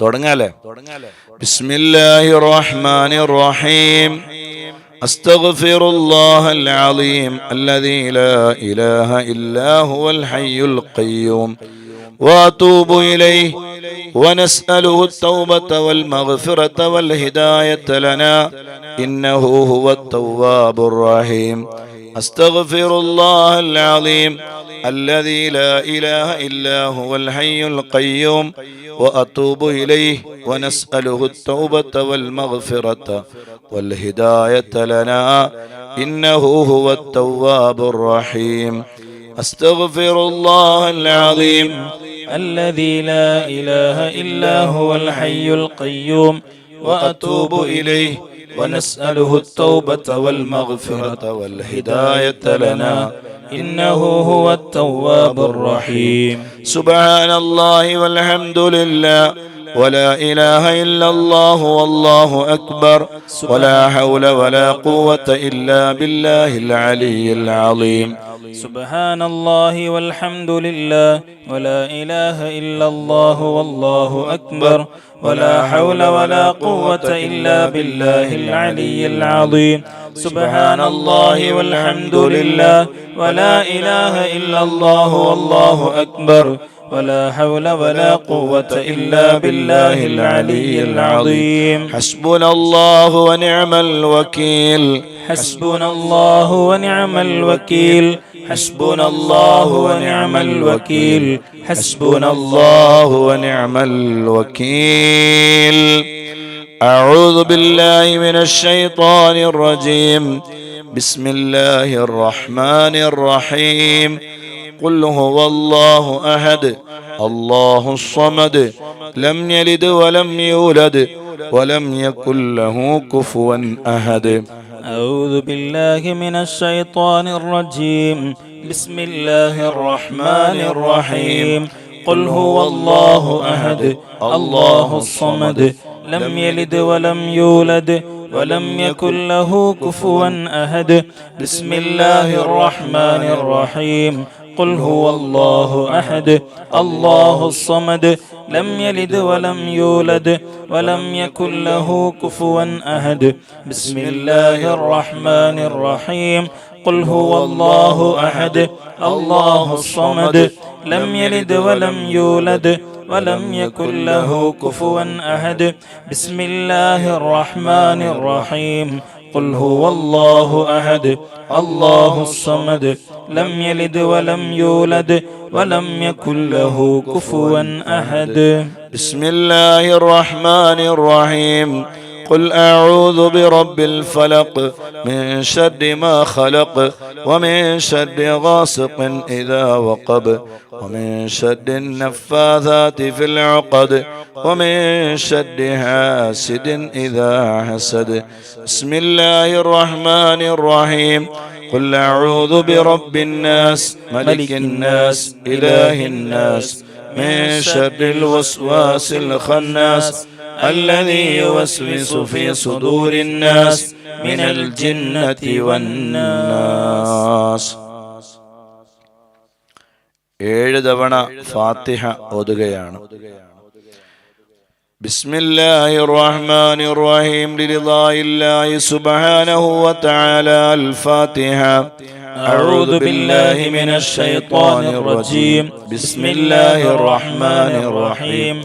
തുടങ്ങാലേ. ബിസ്മില്ലാഹിർ റഹ്മാനിർ റഹീം. അസ്തഗ്ഫിറുല്ലാഹൽ അലീം അല്ലദീ ലാ ഇലാഹ ഇല്ലാ ഹുവൽ ഹയ്യുൽ ഖയ്യൂം വഅതൂബു ഇലൈഹി വനസ്അലുഹു التوبة والمغفرة والهداية لنا إنه هو التواب الرحيم. أستغفر الله العظيم الذي لا إله إلا هو الحي القيوم وأتوب إليه ونسأله التوبة والمغفرة والهداية لنا إنه هو التواب الرحيم. أستغفر الله العظيم الذي لا إله إلا هو الحي القيوم وأتوب إليه ونسأله التوبة والمغفرة والهداية لنا إنه هو التواب الرحيم. سبحان الله والحمد لله ولا إله إلا الله والله أكبر ولا حول ولا قوة إلا بالله العلي العظيم. سبحان الله والحمد لله ولا إله إلا الله والله أكبر ولا حول ولا قوة إلا بالله العلي العظيم. سبحان الله والحمد لله ولا إله إلا الله والله أكبر ولا حول ولا قوة إلا بالله العلي العظيم. حسبنا الله ونعم الوكيل. حسبنا الله ونعم الوكيل. حسبنا الله ونعم الوكيل. حسبنا الله ونعم الوكيل. أعوذ بالله من الشيطان الرجيم. بسم الله الرحمن الرحيم. قل هو الله أحد الله الصمد لم يلد ولم يولد ولم يكن له كفوا أحد. أعوذ بالله من الشيطان الرجيم. بسم الله الرحمن الرحيم. قل هو الله أحد الله الصمد لم يلد ولم يولد ولم يكن له كفوا أحد. بسم الله الرحمن الرحيم. قل هو الله أحد الله الصمد لم يلد ولم يولد ولم يكن له كفوا أحد. بسم الله الرحمن الرحيم. قل هو الله أحد الله الصمد لم يلد ولم يولد ولم يكن له كفوا أحد. بسم الله الرحمن الرحيم. قل هو الله أحد الله الصمد لم يلد ولم يولد ولم يكن له كفوا أحد. بسم الله الرحمن الرحيم. قل أعوذ برب الفلق من شر ما خلق ومن شر غاسق إذا وقب ومن شر النفاثات في العقد ومن شر حاسد إذا حسد. بسم الله الرحمن الرحيم. قل أعوذ برب الناس ملك الناس إله الناس من شر الوسواس الخناس الذي يوسوس في صدور الناس من الجنة والناس. 7 തവണ ഫാത്തിഹ ഓതുകയാണ്. بسم الله الرحمن الرحيم. لرضاء الله سبحانه وتعالى. الفاتحة. أعوذ بالله من الشيطان الرجيم. بسم الله الرحمن الرحيم.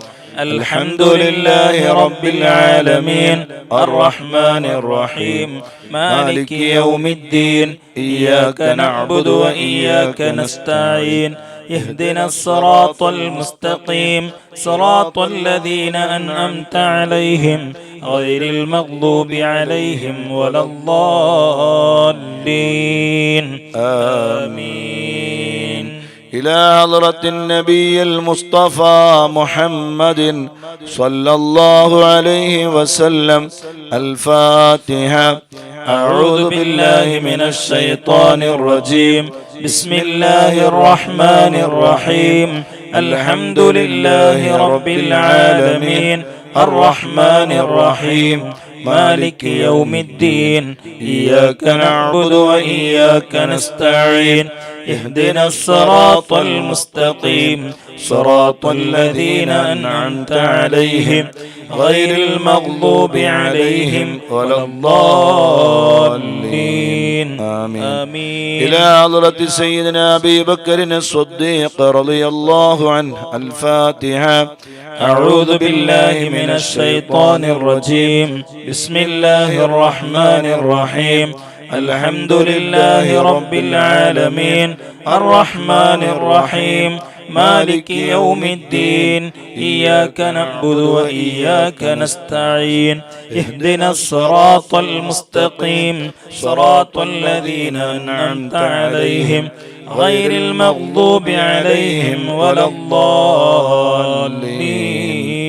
الحمد لله رب العالمين الرحمن الرحيم مالك يوم الدين إياك نعبد وإياك نستعين اهدنا الصراط المستقيم صراط الذين أنعمت عليهم غير المغضوب عليهم ولا الضالين آمين. إلى حضرة النبي المصطفى محمد صلى الله عليه وسلم. الفاتحة. أعوذ بالله من الشيطان الرجيم. بسم الله الرحمن الرحيم. الحمد لله رب العالمين الرحمن الرحيم مالك يوم الدين إياك نعبد وإياك نستعين اهدنا الصراط المستقيم صراط الذين أنعمت عليهم غير المغضوب عليهم ولا الضالين آمين. إلى حضرة سيدنا أبي بكر الصديق رضي الله عنه. الفاتحة. أعوذ بالله من الشيطان الرجيم. بسم الله الرحمن الرحيم. الحمد لله رب العالمين الرحمن الرحيم مالك يوم الدين إياك نعبد وإياك نستعين اهدنا الصراط المستقيم صراط الذين أنعمت عليهم غير المغضوب عليهم ولا الضالين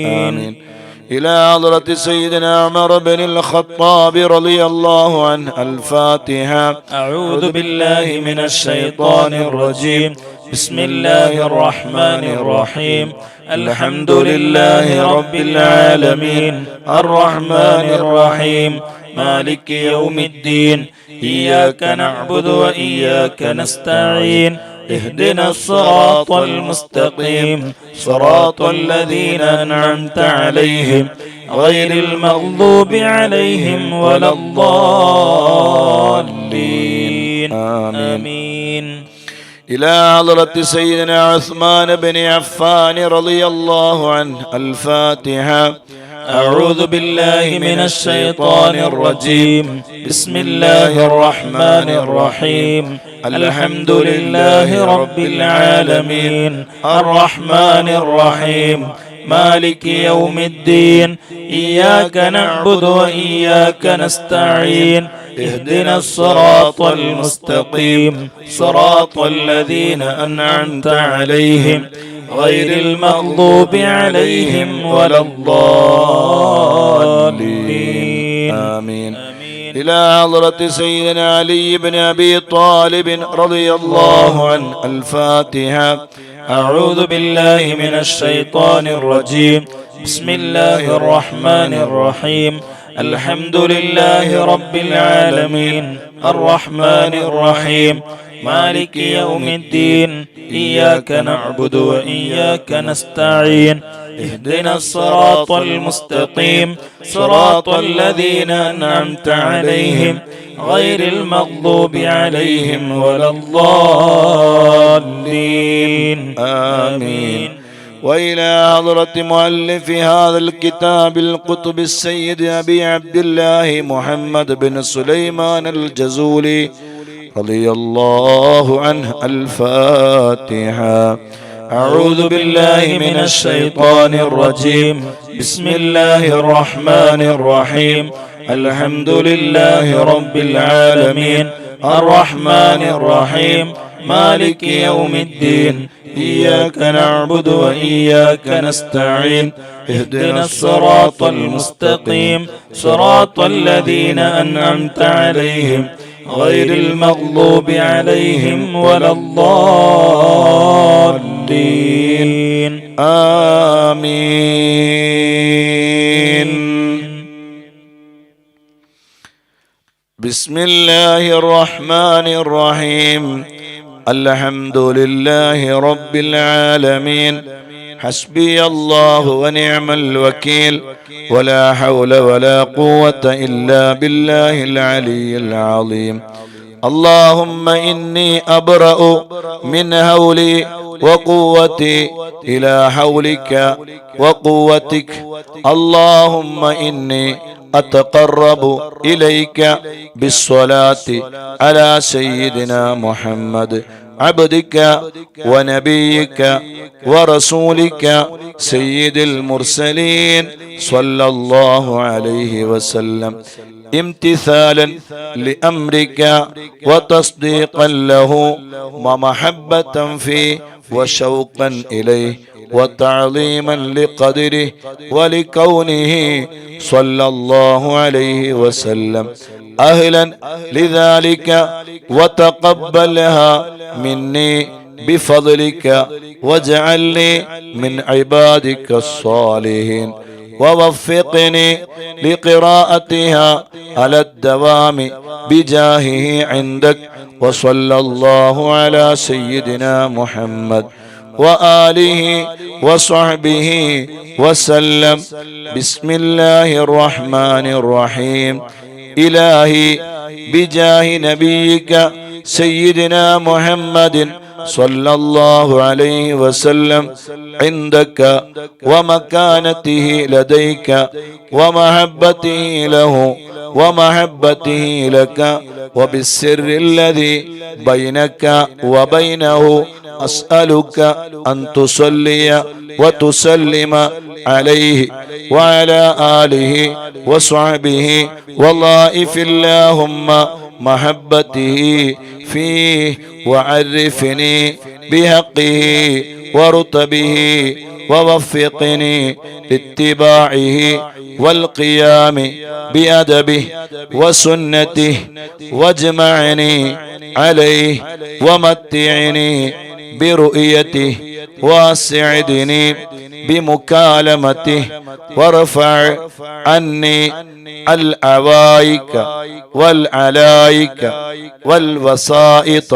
آمين. إلى حضرة سيدنا عمر بن الخطاب رضي الله عنه. الفاتحة. أعوذ بالله من الشيطان الرجيم. بسم الله الرحمن الرحيم. الحمد لله رب العالمين الرحمن الرحيم مالك يوم الدين إياك نعبد وإياك نستعين اهدنا الصراط المستقيم صراط الذين أنعمت عليهم غير المغضوب عليهم ولا الضالين آمين. إلى حضرة سيدنا عثمان بن عفان رضي الله عنه. الفاتحة. أعوذ بالله من الشيطان الرجيم. بسم الله الرحمن الرحيم. الحمد لله رب العالمين الرحمن الرحيم مالك يوم الدين إياك نعبد وإياك نستعين اهدنا الصراط المستقيم صراط الذين أنعمت عليهم غير المغضوب عليهم ولا الضالين آمين. إلى حضرة سيدنا علي بن أبي طالب رضي الله عنه. الفاتحة. أعوذ بالله من الشيطان الرجيم. بسم الله الرحمن الرحيم. الحمد لله رب العالمين الرحمن الرحيم مالك يوم الدين إياك نعبد وإياك نستعين اهدنا الصراط المستقيم صراط الذين أنعمت عليهم غير المغضوب عليهم ولا الضالين آمين. وإلى حضرة مؤلف هذا الكتاب القطب السيد أبي عبد الله محمد بن سليمان الجزولي رضي الله عنه. الفاتحة. أعوذ بالله من الشيطان الرجيم. بسم الله الرحمن الرحيم. الحمد لله رب العالمين الرحمن الرحيم مالك يوم الدين إياك نعبد وإياك نستعين اهدنا الصراط المستقيم صراط الذين أنعمت عليهم غير المغضوب عليهم ولا الضالين آمين. بسم الله الرحمن الرحيم. الحمد لله رب العالمين حسبي الله ونعم الوكيل ولا حول ولا قوة إلا بالله العلي العظيم. اللهم إني أبرأ من هولي وقوتي إلى حولك وقوتك. اللهم إني أتقرب إليك بالصلاة على سيدنا محمد عبدك ونبيك ورسولك سيد المرسلين صلى الله عليه وسلم امتثالا لأمرك وتصديقا له ومحبة فيه وشوقا إليه وتعظيما لقدره ولكونه صلى الله عليه وسلم أهلا لذلك وتقبلها مني بفضلك واجعلني من عبادك الصالحين ووفقني لقراءتها على الدوام بجاهه عندك وصلى الله على سيدنا محمد وآله وصحبه وسلم. بسم الله الرحمن الرحيم. إلهي بجاه نبيك سيدنا محمد صلى الله عليه وسلم عندك ومكانته لديك ومحبته له ومحبته لك وبالسر الذي بينك وبينه أسألك أن تصلي وتسلم عليه وعلى آله وصحبه وضائف اللهم محبته فيه وعرفني بحقه ورتبه ووفقني لاتباعه والقيام بأدبه وسنته واجمعني عليه ومتعني برؤيته واسعدني بمكالمته وارفع عني العوائك والعلائك والوسائط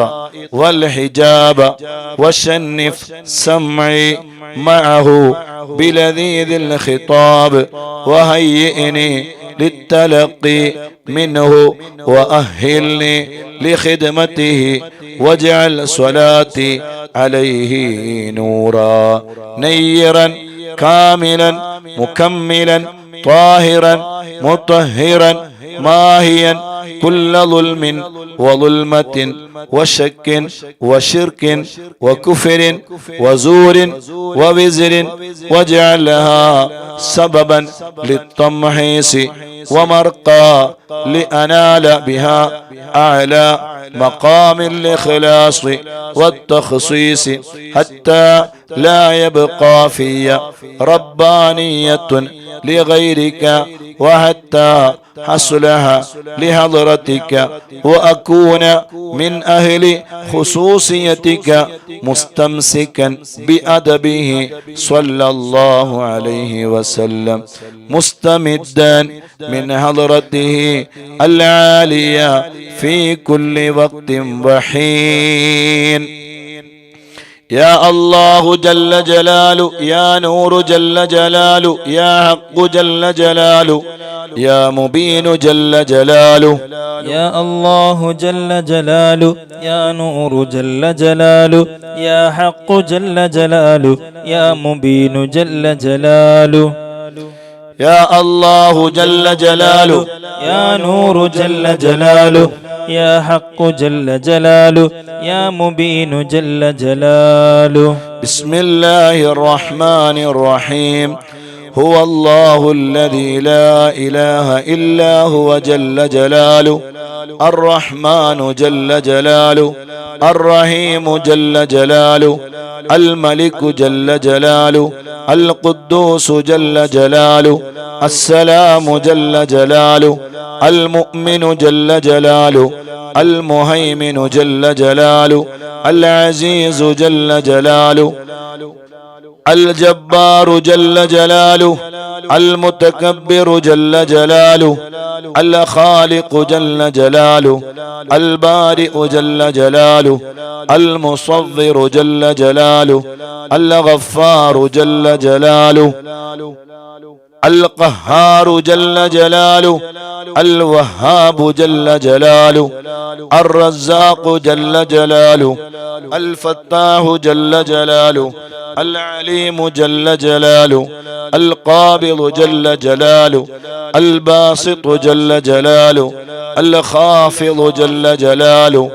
والحجاب وشنف سمعي معه بلذيذ الخطاب وهيئني للتلقي منه وأهلني لخدمته واجعل صلاتي عليه نورا نيرا كاملا مكملا طاهرا مطهرا ماهيا كل ظلم وظلمة وشك وشرك وكفر وزور ووزر واجعلها سببا للتمحيص ومرقى لأنال بها أعلى مقام الإخلاص والتخصيص حتى لا يبقى في ربانية لغيرك وحتى حصلها لحضرتك وأكون من أهل خصوصيتك مستمسكا بأدبه صلى الله عليه وسلم مستمدا من حضرته العالية في كل وقت وحين. يا الله جل جلاله يا نور جل جلاله يا حق جل جلاله يا مبين جل جلاله يا الله جل جلاله يا نور جل جلاله يا حق جل جلاله يا مبين جل جلاله يا الله جل جلاله يا نور جل جلاله يا حق جل جلاله يا مبين جل جلاله. بسم الله الرحمن الرحيم. هو الله الذي لا إله إلا هو جل جلاله الرحمن جل جلاله الرحيم جل جلاله الملك جل جلاله القدوس جل جلاله السلام جل جلاله المؤمن جل جلاله المهيمن جل جلاله العزيز جل جلاله الجبار جل جلاله المتكبر جل جلاله الخالق جل جلاله البارئ جل جلاله المصور جل جلاله الغفار جل جلاله القهار جل جلاله الوهاب جل جلاله الرزاق جل جلاله الفتاح جل جلاله العليم جل جلاله القابض جل جلاله الباسط جل جلاله الخافض جل جلاله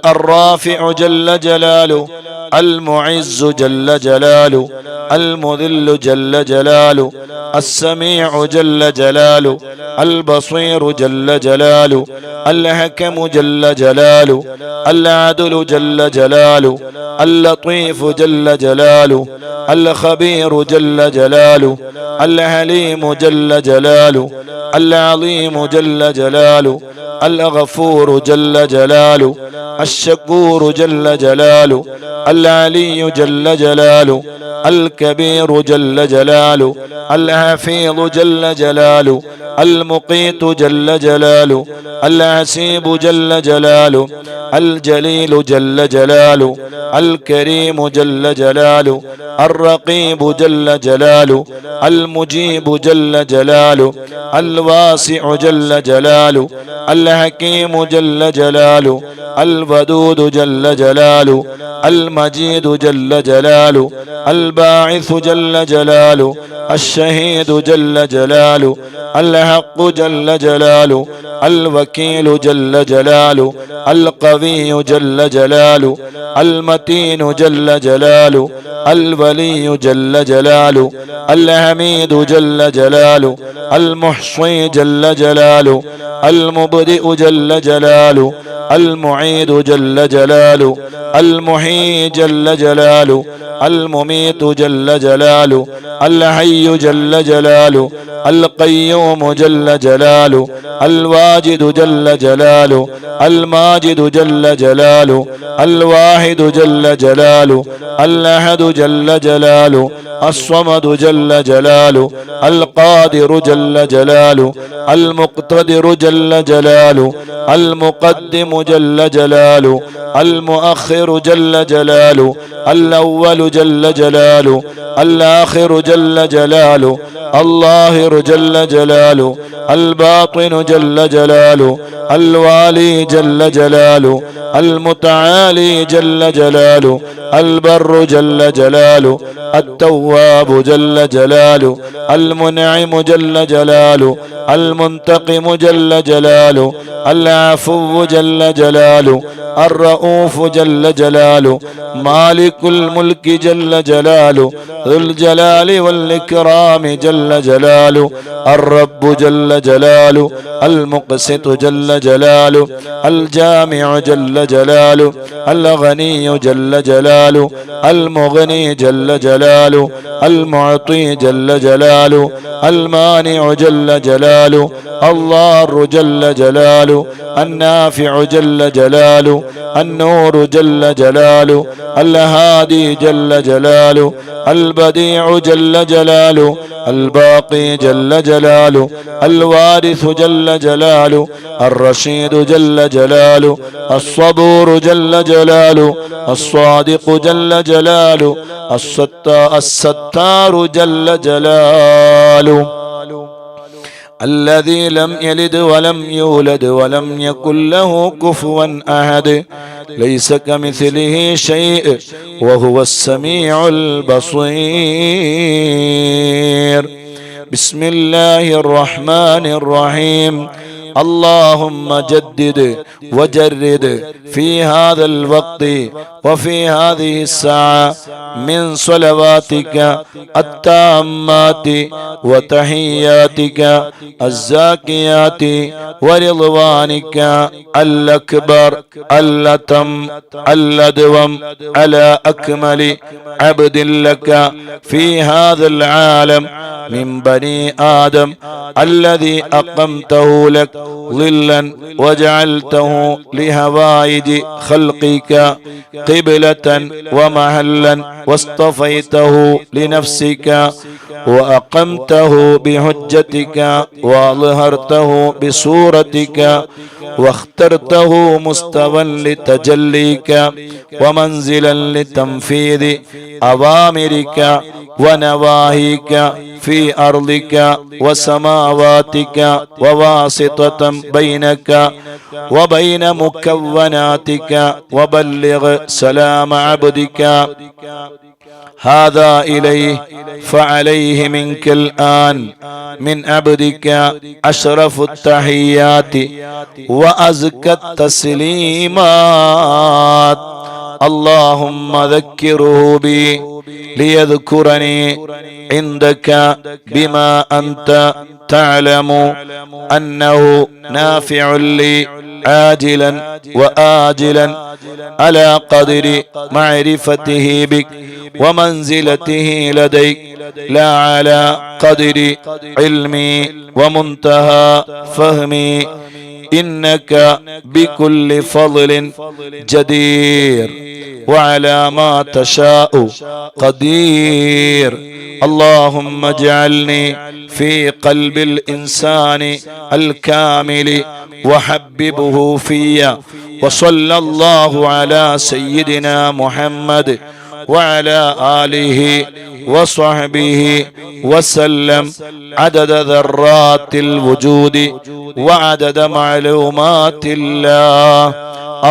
الرافع جل جلاله المعز جل جلاله المذل جل جلاله السميع جل جلاله البصير جل جلاله الحكم جل جلاله العدل جل جلاله اللطيف جل جلاله الخبير جل جلاله الحليم جل جلاله العظيم جل جلاله الغفور جل جلاله، الشكور جل جلاله، العلي جل جلاله، الكبير جل جلاله، الحفيظ جل جلاله، المقيت جل جلاله، العسيب جل جلاله، الجليل جل جلاله، الكريم جل جلاله، الرقيب جل جلاله، المجيب جل جلاله، الواسع جل جلاله، الحكيم جل جلاله، الودود جل جلاله، المجيد جل جلاله، الباعث جل جلاله، الشهيد جل جلاله، الحق جل جلاله، الوكيل جل جلاله، القوي جل جلاله، المتين جل جلاله، الولي جل جلاله، الحميد جل جلاله، المحصي جل جلاله، المبدئ جل جلاله، المعيد جل جلاله، المحيي جل جلاله، المميت جل جلاله، الحي جل جلاله، القيوم جل جلاله، الواجد جل جلاله، الماجد جل جلاله، الواحد جل جلاله، الأحد جل جلاله، الصمد جل جلاله، القادر جل جلاله، المقتدر جل جلاله، المقدم جل جلاله، المؤخر جل جلاله، الأول جل جلاله، الآخر جل جلاله، الظاهر جل جلاله، الباطن جل جلاله، الوالي جل جلاله، المتعالي جل جلاله، البر جل جلاله، التواب جل جلاله، المنعم جل جلاله، المنتقم جل جلاله، العفو جل جلاله، الرؤوف جل جلاله، مالك الملك جل جلاله، ذو الجلال والإكرام جل جلاله، الرب جل جلاله، المقسط جل جلاله، الجامع جل جلاله، الغني جل جلاله، المغني جل جلاله، المعطي جل جلاله، المانع جل جلاله، الضار جل جلاله، النافع جل جلاله، النور جل جلاله، الهادي جل جلاله، البديع جل جلاله، الباقي جل جلاله، الوارث جل جلاله، الرشيد جل جلاله، الصبور جل جلاله، الصادق جل جلاله، الستار جل جلاله، الذي لم يلد ولم يولد ولم يكن له كفوا أحد، ليس كمثله شيء وهو السميع البصير. بسم الله الرحمن الرحيم. اللهم جدد وجرد في هذا الوقت وفي هذه الساعة من صلواتك التامات وتحياتك الزاكيات ورضوانك الأكبر الأتم الأدوم على أكمل عبد لك في هذا العالم من بني آدم الذي أقمته لك ظلا وجعلته لهوائج خلقك قبلة ومحلا واصطفيته لنفسك وأقمته بحجتك وأظهرته بصورتك واخترته مستوى لتجليك ومنزلا لتنفيذ أوامرك ونواهيك في أرضك وسماواتك وواسطة بينك وبين مكوناتك وبلغ سلام عبدك هذا إليه فعليه منك الآن من عبدك أشرف التحيات وأزكى التسليمات. اللهم ذكره بي ليذكرني عندك بما أنت تعلم أنه نافع لي عاجلا وآجلا على قدر معرفته بك ومنزلته لديك لا على قدر علمي ومنتهى فهمي إنك بكل فضل جدير وعلى ما تشاء قدير. اللهم اجعلني في قلب الإنسان الكامل وحببه في. وصلى الله على سيدنا محمد وعلى آله وصحبه وسلم عدد ذرات الوجود وعدد معلومات الله.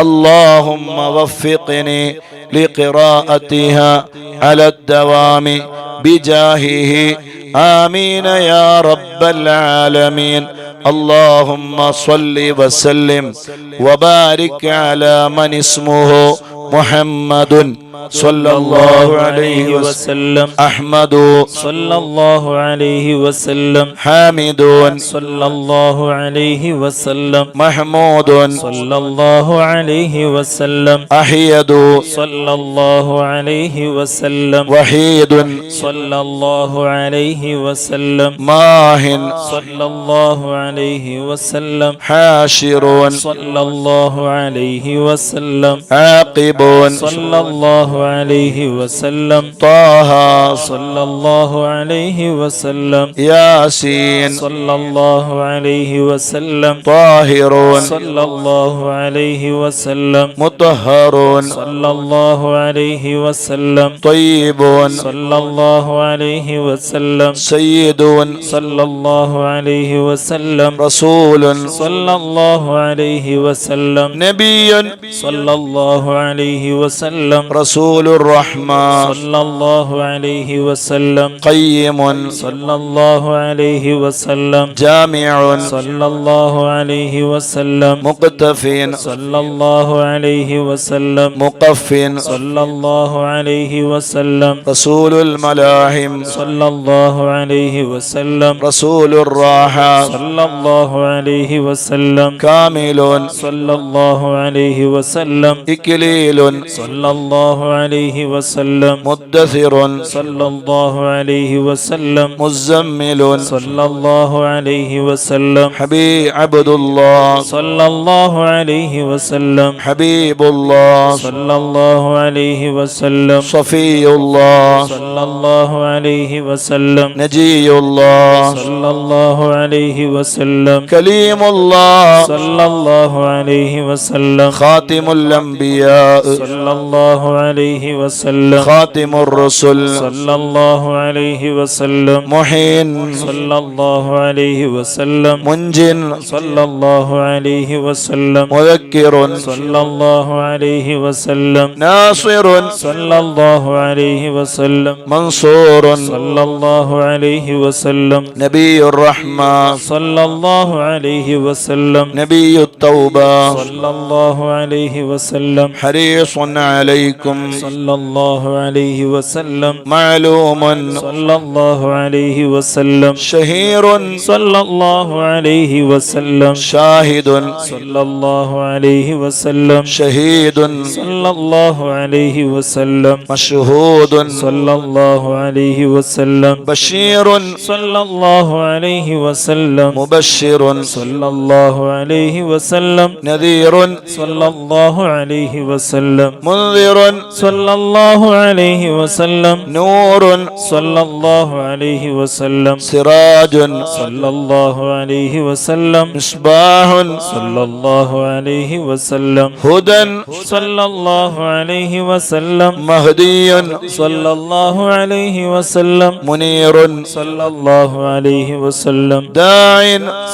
اللهم وفقني لقراءتها على الدوام بجاهه آمين يا رب العالمين. اللهم صل وسلم وبارك على من اسمه محمد صلى الله عليه وسلم، أحمد صلى الله عليه وسلم، حامد صلى الله عليه وسلم، محمود صلى الله عليه وسلم، أحيد صلى الله عليه وسلم، وحيد صلى الله عليه وسلم، ماه صلى الله عليه وسلم، حاشر صلى الله عليه وسلم، عاقب صلى الله عليه وسلم، طه صلى الله عليه وسلم، ياسين صلى الله عليه وسلم، طاهر صلى الله عليه وسلم، مطهر صلى الله عليه وسلم، طيب صلى الله عليه وسلم، سيد صلى الله عليه وسلم، رسول صلى الله عليه وسلم، نبي صلى الله عليه وسلم، رسول الرحمة صلى الله عليه وسلم، قيم صلى الله عليه وسلم، جامع صلى الله عليه وسلم، مقتف صلى الله عليه وسلم، مقف صلى الله عليه وسلم، رسول الملاحم صلى الله عليه وسلم، رسول الراحة صلى الله عليه وسلم، كامل صلى الله عليه وسلم، إكليل صلى الله عليه وسلم، مدثر صلى الله عليه وسلم، مزمل صلى الله عليه وسلم، حبيب عبد الله صلى الله عليه وسلم، حبيب الله صلى الله عليه وسلم، صفي الله صلى الله عليه وسلم، نجي الله صلى الله عليه وسلم، كليم الله صلى الله عليه وسلم، خاتم الأنبياء صلى الله عليه وسلم، خاتم الرسل صلى الله عليه وسلم، محين صلى الله عليه وسلم، منج صلى الله عليه وسلم، مذكر صلى الله عليه وسلم، ناصر صلى الله عليه وسلم، منصور صلى الله عليه وسلم، نبي الرحمة صلى الله عليه وسلم، نبي التوبة صلى الله عليه وسلم، حريص عليكم صلى الله عليه وسلم، معلوم صلى الله عليه وسلم، شهير صلى الله عليه وسلم، شاهد صلى الله عليه وسلم، شهيد صلى الله عليه وسلم، مشهود صلى الله عليه وسلم، بشير صلى الله عليه وسلم، مبشر صلى الله عليه وسلم، نذير صلى الله عليه وسلم، منذر صلى الله عليه وسلم، نور صلى الله عليه وسلم، سراج صلى الله عليه وسلم، مصباح صلى الله عليه وسلم، هدى صلى الله عليه وسلم، مهدي صلى الله عليه وسلم، منير صلى الله عليه وسلم، داع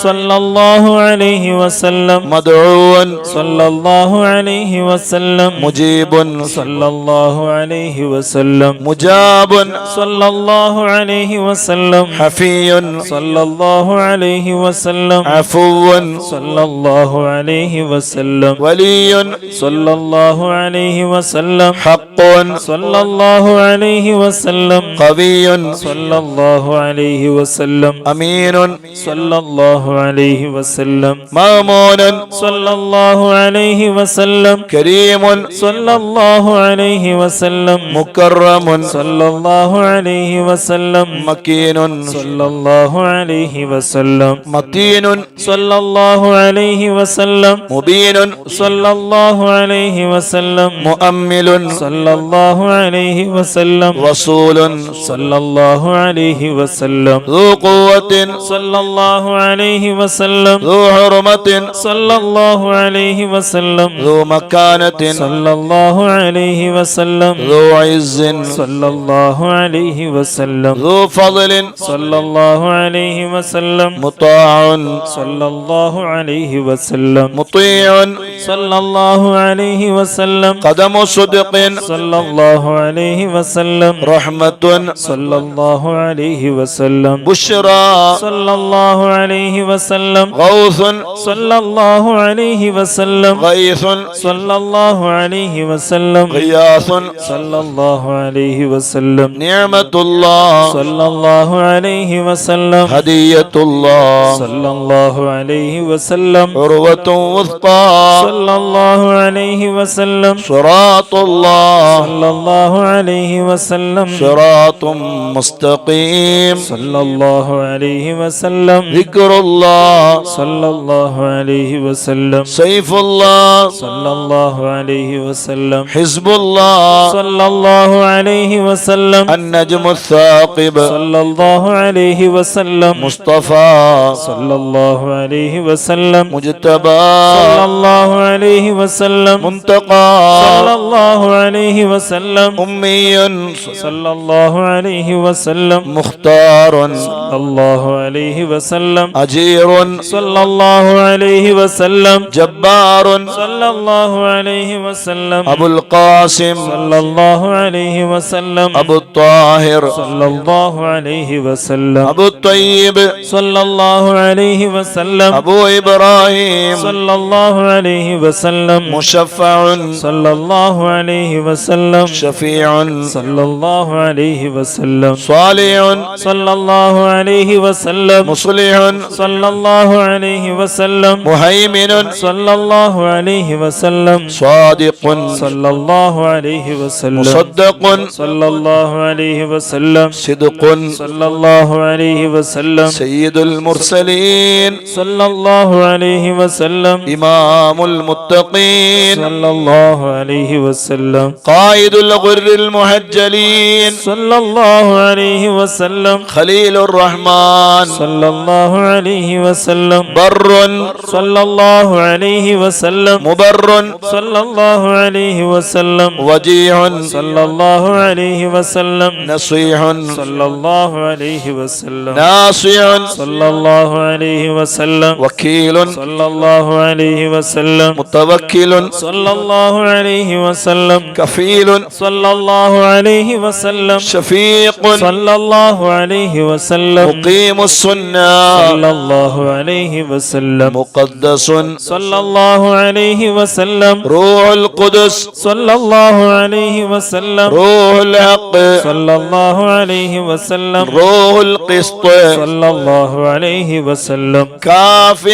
صلى الله عليه وسلم، مدعو صلى الله عليه وسلم، مجيب صلى الله عليه وسلم، مجاب صلى الله عليه وسلم، حفي صلى الله عليه وسلم، عفو صلى الله عليه وسلم، ولي صلى الله عليه وسلم، حق صلى الله عليه وسلم، قوي صلى الله عليه وسلم، أمين صلى الله عليه وسلم، مأمون صلى الله عليه وسلم، كريم صلى الله عليه وسلم مكرم صلى الله عليه وسلم مكين صلى الله عليه وسلم متين صلى الله عليه وسلم مبين صلى الله عليه وسلم مؤمل صلى الله عليه وسلم رسول صلى الله عليه وسلم ذو قوة صلى الله عليه وسلم ذو حرمة صلى الله عليه وسلم ذو مكانة صلى الله عليه وسلم ذو عز صلى الله عليه وسلم ذو فضل صلى الله عليه وسلم مطاع صلى الله عليه وسلم مطيع صلى الله عليه وسلم قدم صدق صلى الله عليه وسلم رحمة صلى الله عليه وسلم بشرى صلى الله عليه وسلم غوث صلى الله عليه وسلم غيث صلى الله عليه وسلم غياث صلى الله عليه وسلم نعمة الله صلى الله عليه وسلم هدية الله صلى الله عليه وسلم عروة وثقى صلى الله عليه وسلم صراط الله صلى الله عليه وسلم صراط مستقيم صلى الله عليه وسلم ذكر الله صلى الله عليه وسلم سيف الله صلى الله عليه وسلم حزب الله صلى الله عليه وسلم النجم الثاقب صلى الله عليه وسلم مصطفى صلى الله عليه وسلم مجتبى صلى الله عليه وسلم منتقى صلى الله عليه وسلم أمي صلى الله عليه وسلم مختار صلى الله عليه وسلم أجير صلى الله عليه وسلم جبار صلى الله عليه وسلم أبو القاسم صلى الله عليه وسلم أبو الطاهر صلى الله عليه وسلم أبو الطيب صلى الله عليه وسلم أبو إبراهيم صلى الله عليه وسلم مشفع صلى الله عليه وسلم شفيع صلى الله عليه وسلم صالح صلى الله عليه وسلم مصلح صلى الله عليه وسلم مهيمن صلى الله عليه وسلم صادق صلى الله عليه وسلم مصدق صلى الله عليه وسلم صدق صلى الله عليه وسلم سيد المرسلين صلى الله عليه وسلم إمام المتقين صلى الله عليه وسلم قائد الغر المحجلين صلى الله عليه وسلم خليل الرحمن صلى الله عليه وسلم بر صلى الله عليه وسلم مبر صلى الله عليه وسلم وجيع صلى الله عليه وسلم نصيح صلى الله عليه وسلم ناصع صلى الله عليه وسلم وكيل صلى الله عليه وسلم متوكل صلى الله عليه وسلم كفيل صلى الله عليه وسلم شفيق صلى الله عليه وسلم مقيم السنة صلى الله عليه وسلم مقدس صلى الله عليه وسلم روح القدس صلى الله عليه وسلم روح الحق صلى الله عليه وسلم روح القسط صلى الله عليه وسلم كاف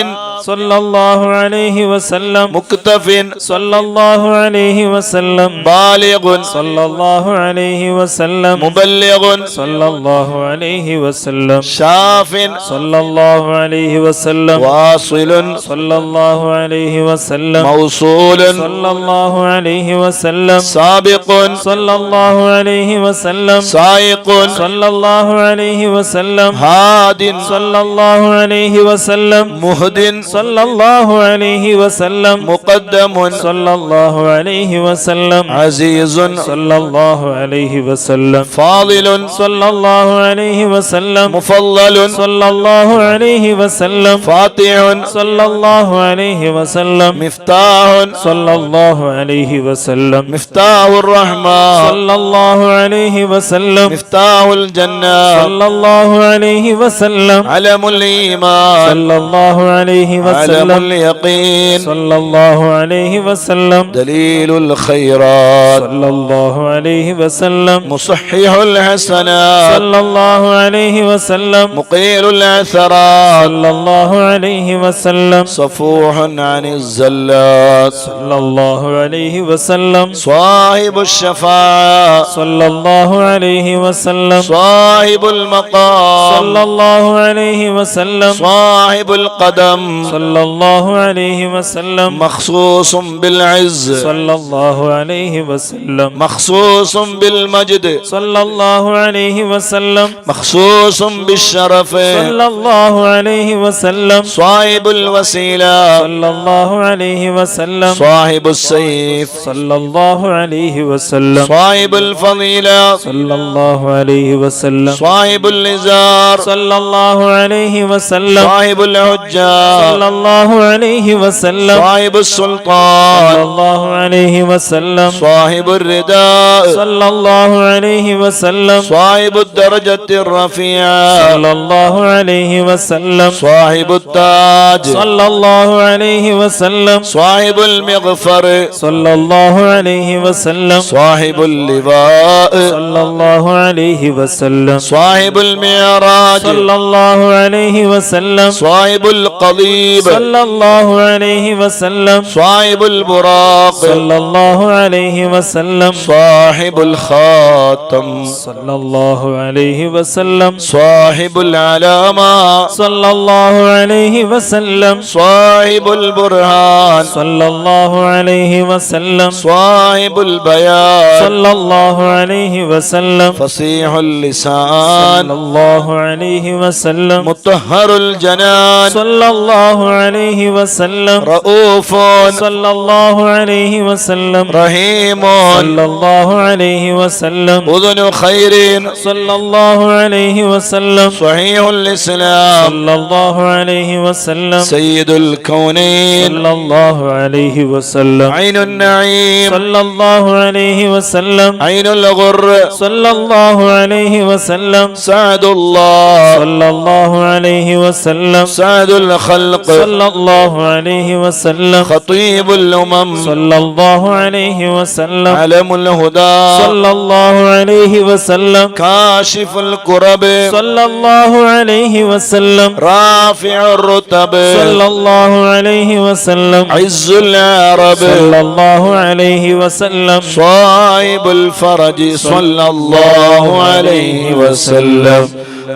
صلى الله عليه وسلم مكتف صلى الله عليه وسلم بالغ صلى الله عليه وسلم مبلغ صلى الله عليه وسلم شاف صلى الله عليه وسلم واصل صلى الله عليه وسلم موصول صلى الله عليه وسلم سابق صلى الله عليه وسلم سائق صلى الله عليه وسلم هاد صلى الله عليه وسلم مهد صلى الله عليه وسلم مقدم صلى الله عليه وسلم عزيز صلى الله عليه وسلم فاضل صلى الله عليه وسلم مفضل صلى الله عليه وسلم فاتح صلى الله عليه وسلم مفتاح صلى الله عليه وسلم مفتاح الرحمن صلى الله عليه وسلم مفتاح الجنة صلى الله عليه وسلم علم الإيمان صلى الله عليه عليه علم وسلم اليقين صلى الله عليه وسلم دليل الخيرات صلى الله عليه وسلم مصحح الحسنات صلى الله عليه وسلم مقيل العثرات صلى الله عليه وسلم صفوح عن الزلات صلى الله عليه وسلم صاحب الشفاعة صلى الله عليه وسلم صاحب المقام صلى الله عليه وسلم صاحب القدم صلى الله عليه وسلم مخصوص بالعز صلى الله عليه وسلم مخصوص بالمجد صلى الله عليه وسلم مخصوص بالشرف صلى الله عليه وسلم صاحب الوسيلة صلى الله عليه وسلم صاحب السيف صلى الله عليه وسلم صاحب الفضيلة صلى الله عليه وسلم صاحب الإزار صلى الله عليه وسلم صاحب الحجة صلى الله عليه وسلم صاحب صلى السلطان الله عليه وسلم صاحب الرداء صلى الله عليه وسلم صاحب الدرجة الرفيعة صلى الله عليه وسلم صاحب التاج صلى الله عليه وسلم صاحب المغفر صلى الله عليه وسلم صاحب اللواء صلى الله عليه وسلم صاحب المعراج صلى الله عليه وسلم صاحب القضيب صلى الله عليه وسلم صاحب البراق صلى الله عليه وسلم صاحب الخاتم صلى الله عليه وسلم صاحب العلامة صلى الله عليه وسلم صاحب البرهان صلى الله عليه وسلم صاحب البيان صلى الله عليه وسلم فصيح صلى اللسان الله عليه وسلم مطهر الجنان صلى الله عليه وسلم رؤوف صلى الله عليه وسلم رحيم صلى الله عليه وسلم أذن خير صلى الله عليه وسلم صحيح الإسلام صلى الله عليه وسلم سيد الكونين صلى الله عليه وسلم عين النعيم صلى الله عليه وسلم عين الغر صلى الله عليه وسلم سعد الله صلى الله عليه وسلم سعد الخلق صلى الله عليه وسلم خطيب الأمم صلى الله عليه وسلم علم الهدى صلى الله عليه وسلم كاشف الكرب صلى الله عليه وسلم رافع الرتب صلى الله عليه وسلم عز العرب صلى الله عليه وسلم صاحب الفرج صلى الله عليه وسلم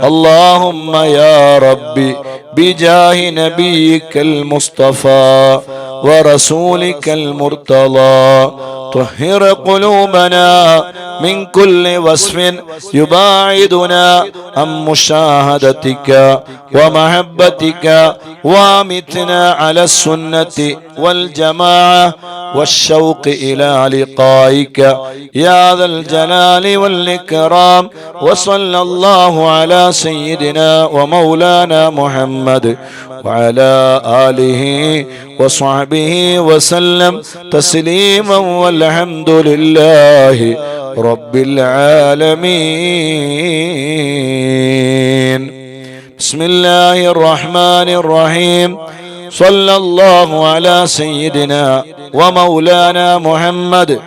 اللهم يا ربي بجاه نبيك المصطفى ورسولك المرتضى طهر قلوبنا من كل وصف يباعدنا عن مشاهدتك ومحبتك وامتنا على السنة والجماعة والشوق إلى لقائك يا ذا الجلال والإكرام وصلى الله على سيدنا ومولانا محمد وعلى آله وصحبه وسلم تسليما والحمد لله رب العالمين. بسم الله الرحمن الرحيم. صلى الله على سيدنا ومولانا محمد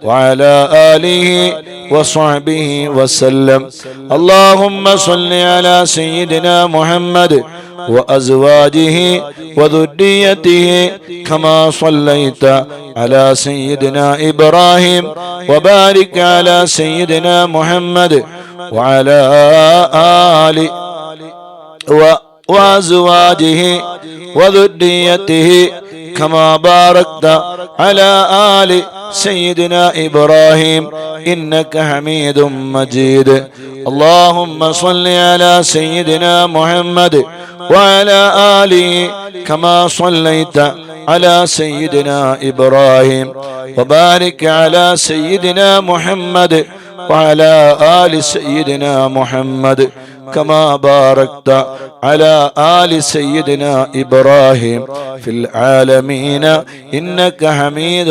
وعلى آله وصحبه وسلم. اللهم صل على سيدنا محمد وأزواجه وذريته كما صليت على سيدنا إبراهيم وبارك على سيدنا محمد وعلى آله وأزواجه وذريته كما باركت على آل سيدنا إبراهيم إنك حميد مجيد. اللهم صل على سيدنا محمد وعلى آله كما صليت على سيدنا إبراهيم وبارك على سيدنا محمد وعلى آل سيدنا محمد كما باركت على آل سيدنا إبراهيم في العالمين إنك حميد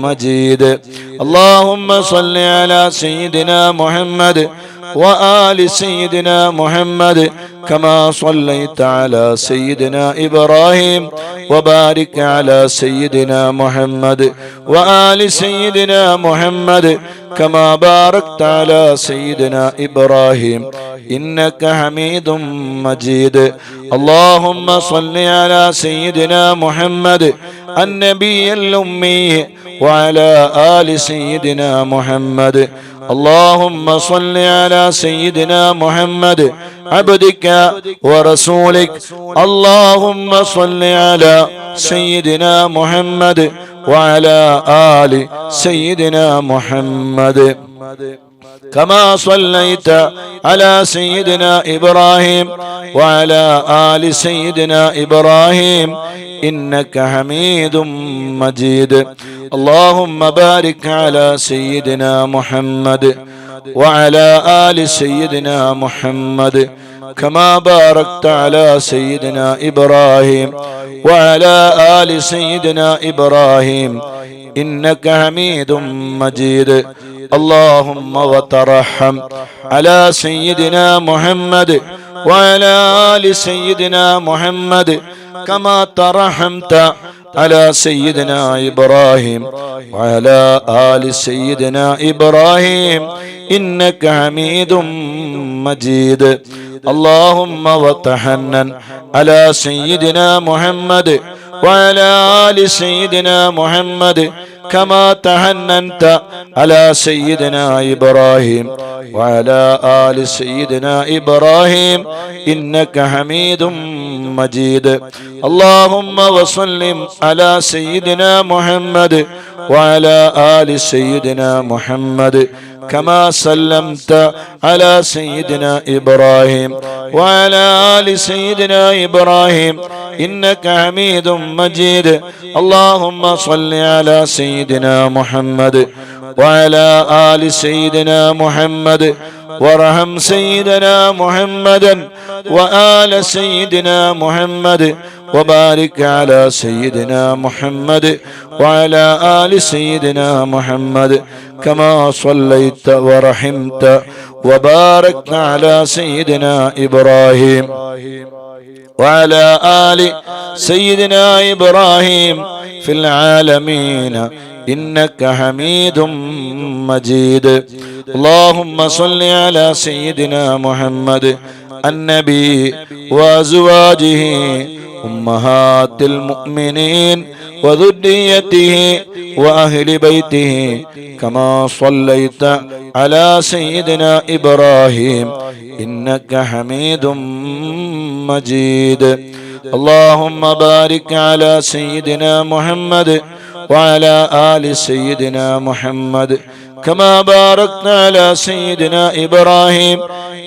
مجيد. اللهم صل على سيدنا محمد وآل سيدنا محمد كما صليت على سيدنا إبراهيم وبارك على سيدنا محمد وآل سيدنا محمد كما باركت على سيدنا إبراهيم إنك حميد مجيد. اللهم صل على سيدنا محمد النبي الأمي وعلى آل سيدنا محمد. اللهم صل على سيدنا محمد عبدك ورسولك. اللهم صل على سيدنا محمد وعلى آل سيدنا محمد كما صليت على سيدنا إبراهيم وعلى آل سيدنا إبراهيم إنك حميد مجيد. اللهم بارك على سيدنا محمد وعلى آل سيدنا محمد كما باركت على سيدنا إبراهيم وعلى آل سيدنا إبراهيم إنك حميد مجيد. اللهم وترحم على سيدنا محمد وعلى آل سيدنا محمد كما ترحمت على سيدنا إبراهيم وعلى آل سيدنا إبراهيم إنك حميد مجيد. اللهم وتحنن على سيدنا محمد وعلى آل سيدنا محمد كما تحننت على سيدنا إبراهيم وعلى آل سيدنا إبراهيم إنك حميد مجيد. اللهم وسلم على سيدنا محمد وعلى آل سيدنا محمد كما سلمت على سيدنا إبراهيم وعلى آل سيدنا إبراهيم إنك حميد مجيد. اللهم صل على سيدنا محمد وعلى آل سيدنا محمد وارحم سيدنا محمدا وآل سيدنا محمد وبارك على سيدنا محمد وعلى آل سيدنا محمد كما صليت ورحمت وباركت على سيدنا إبراهيم وعلى آل سيدنا إبراهيم في العالمين إنك حميد مجيد. اللهم صل على سيدنا محمد النبي وأزواجه أمهات المؤمنين وذريته وأهل بيته كما صليت على سيدنا إبراهيم إنك حميد مجيد. اللهم بارك على سيدنا محمد وعلى آل سيدنا محمد كما باركت على سيدنا إبراهيم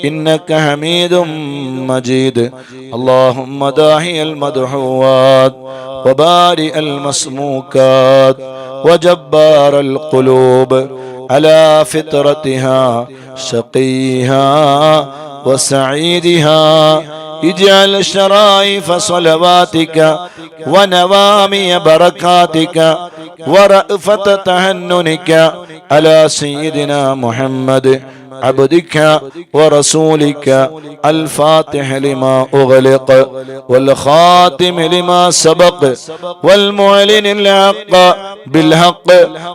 إنك حميد مجيد. اللهم داعي المدعوات وبارئ المسموكات وجبار القلوب على فطرتها شقيها وسعيدها اجعل شرائف صلواتك ونوامي بركاتك ورأفة تهننك على سيدنا محمد عبدك ورسولك الفاتح لما أغلق والخاتم لما سبق والمعلن الحق بالحق